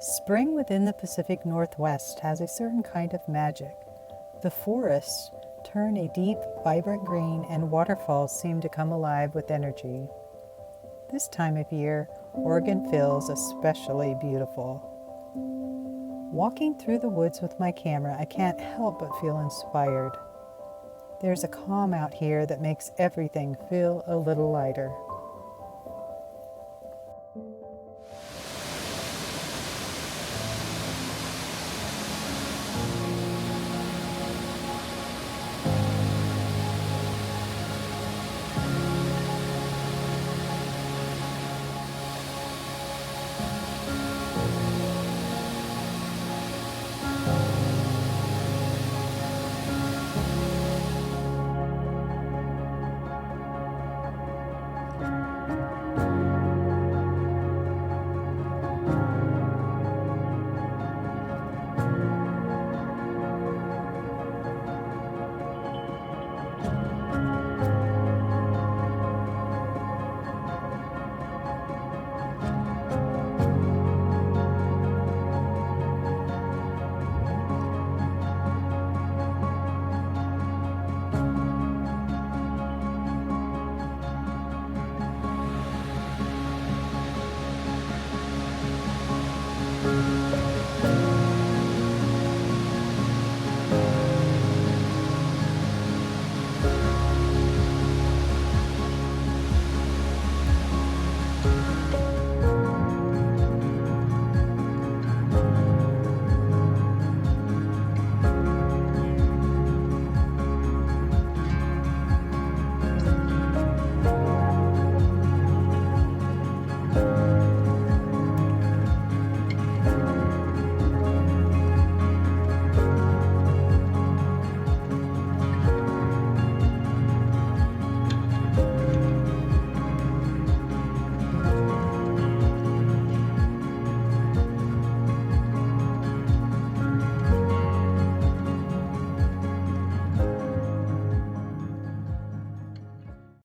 Spring within the Pacific Northwest has a certain kind of magic. The forests turn a deep, vibrant green, and waterfalls seem to come alive with energy. This time of year, Oregon feels especially beautiful. Walking through the woods with my camera, I can't help but feel inspired. There's a calm out here that makes everything feel a little lighter.